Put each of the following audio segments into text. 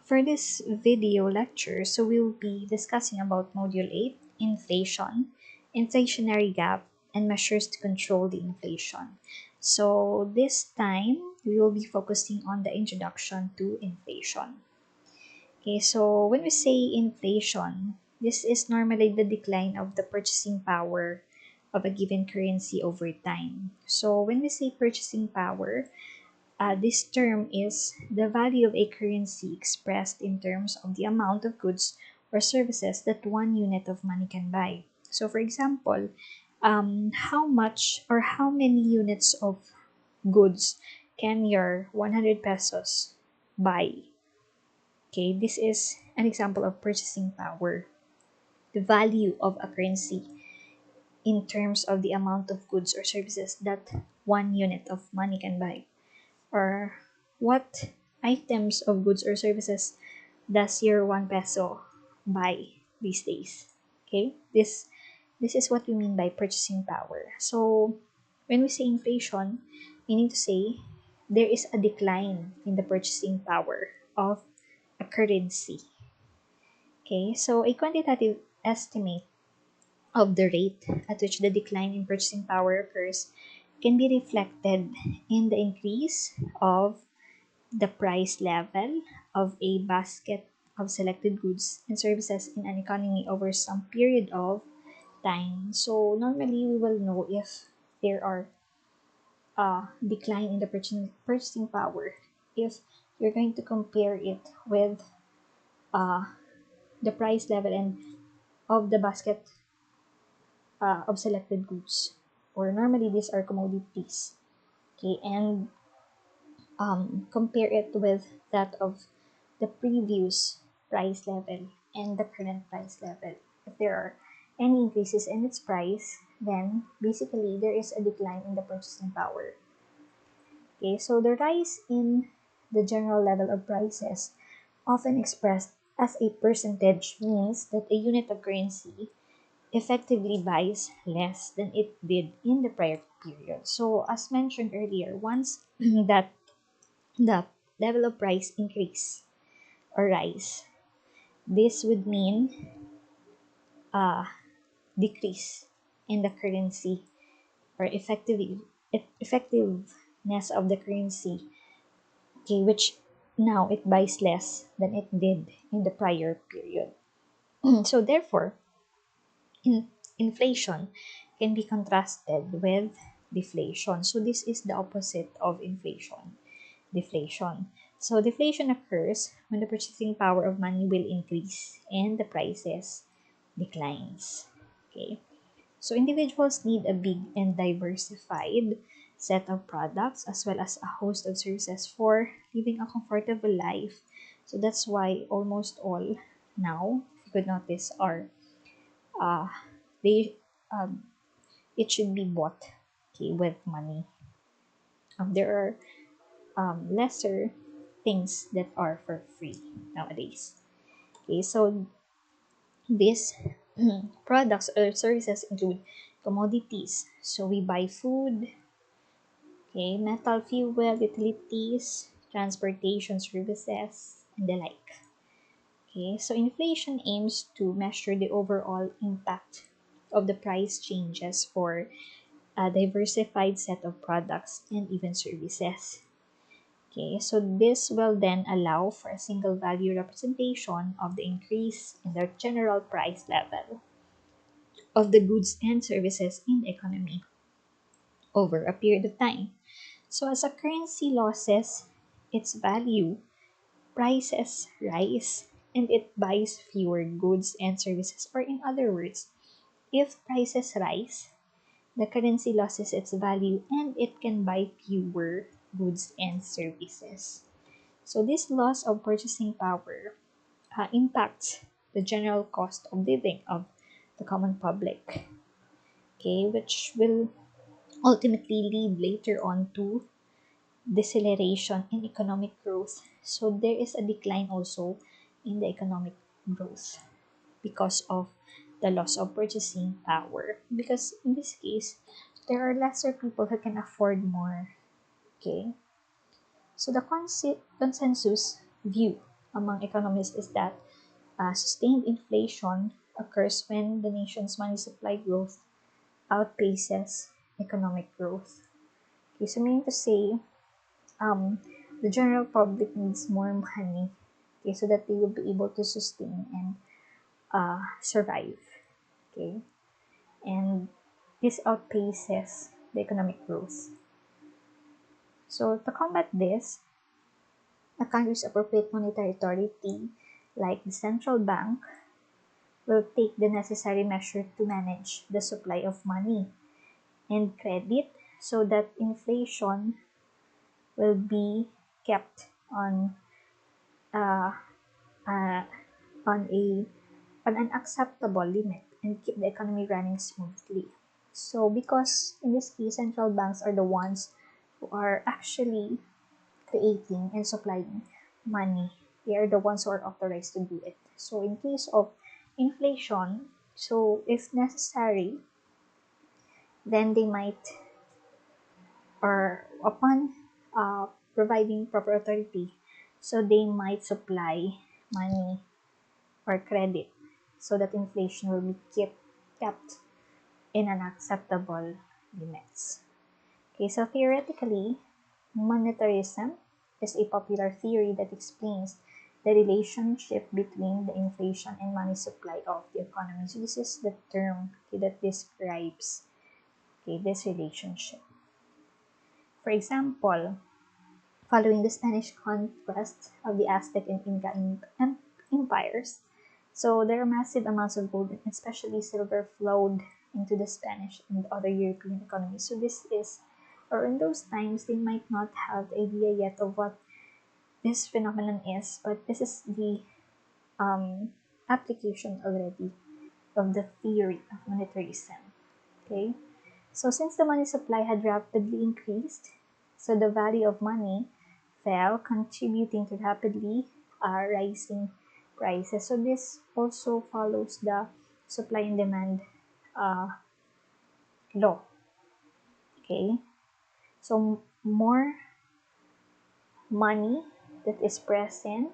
For this video lecture, so we'll be discussing about Module 8, inflation, inflationary gap, and measures to control the inflation. So this time, we will be focusing on the introduction to inflation. Okay, so when we say inflation, this is normally the decline of the purchasing power of a given currency over time. So when we say purchasing power, this term is the value of a currency expressed in terms of the amount of goods or services that one unit of money can buy. So, for example, how much or how many units of goods can your 100 pesos buy? Okay, this is an example of purchasing power. The value of a currency in terms of the amount of goods or services that one unit of money can buy. Or what items of goods or services does your 1 peso buy these days? Okay, this is what we mean by purchasing power. So when we say inflation, meaning to say there is a decline in the purchasing power of a currency. Okay, so a quantitative estimate of the rate at which the decline in purchasing power occurs can be reflected in the increase of the price level of a basket of selected goods and services in an economy over some period of time. So normally we will know if there are decline in the purchasing power if you're going to compare it with uh, the price level and of the basket of selected goods, or normally these are commodities. Okay, and compare it with that of the previous price level and the current price level. If there are any increases in its price, then basically there is a decline in the purchasing power. Okay, so the rise in the general level of prices, often expressed as a percentage, means that a unit of currency effectively buys less than it did in the prior period. So, as mentioned earlier, once that the level of price increase or rise, this would mean a decrease in the currency or effectiveness of the currency, okay, which now it buys less than it did in the prior period. So therefore, inflation can be contrasted with deflation. So this is the opposite of inflation, deflation. So deflation occurs when the purchasing power of money will increase and the prices declines. Okay. So individuals need a big and diversified set of products as well as a host of services for living a comfortable life. So that's why almost all now, if you could notice, are uh, they it should be bought, okay, with money. There are lesser things that are for free nowadays. Okay, so these products or services include commodities. So we buy food, okay, metal, fuel, utilities, transportation services, and the like. Okay, so inflation aims to measure the overall impact of the price changes for a diversified set of products and even services. Okay, so this will then allow for a single value representation of the increase in the general price level of the goods and services in the economy over a period of time. So as a currency loses its value, prices rise and it buys fewer goods and services. Or in other words, if prices rise, the currency loses its value and it can buy fewer goods and services. So this loss of purchasing power impacts the general cost of living of the common public, okay, which will ultimately lead later on to deceleration in economic growth. So there is a decline also in the economic growth because of the loss of purchasing power. Because in this case, there are lesser people who can afford more. Okay, so the consensus view among economists is that sustained inflation occurs when the nation's money supply growth outpaces economic growth. Okay, so meaning to say, um, the general public needs more money, okay, so that they will be able to sustain and survive. Okay, and this outpaces the economic growth. So to combat this, a country's appropriate monetary authority, like the central bank, will take the necessary measure to manage the supply of money and credit so that inflation will be kept uh, uh, on a on an acceptable limit and keep the economy running smoothly. So because in this case central banks are the ones who are actually creating and supplying money. They are the ones who are authorized to do it. So in case of inflation, so if necessary, then they might, or upon providing proper authority, so they might supply money or credit so that inflation will be kept in an acceptable limits. Okay, so theoretically, monetarism is a popular theory that explains the relationship between the inflation and money supply of the economy. So this is the term, okay, that describes, okay, this relationship. For example, following the Spanish conquest of the Aztec and Inca empires, so there are massive amounts of gold and especially silver flowed into the Spanish and other European economies. So this is, or in those times, they might not have the idea yet of what this phenomenon is, but this is the application already of the theory of monetarism. Okay, so since the money supply had rapidly increased, so the value of money fell, contributing to rapidly rising prices. So this also follows the supply and demand uh, law. Okay, so more money that is present.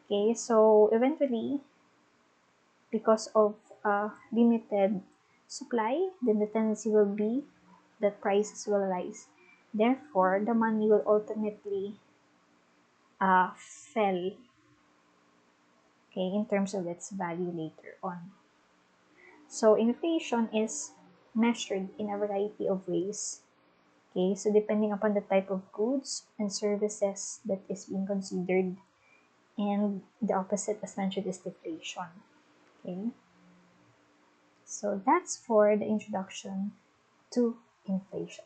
Okay, so eventually, because of limited supply, then the tendency will be that prices will rise. Therefore, the money will ultimately fell, okay, in terms of its value later on. So inflation is measured in a variety of ways. Okay, so depending upon the type of goods and services that is being considered, and the opposite as mentioned is deflation. Okay, so that's for the introduction to inflation.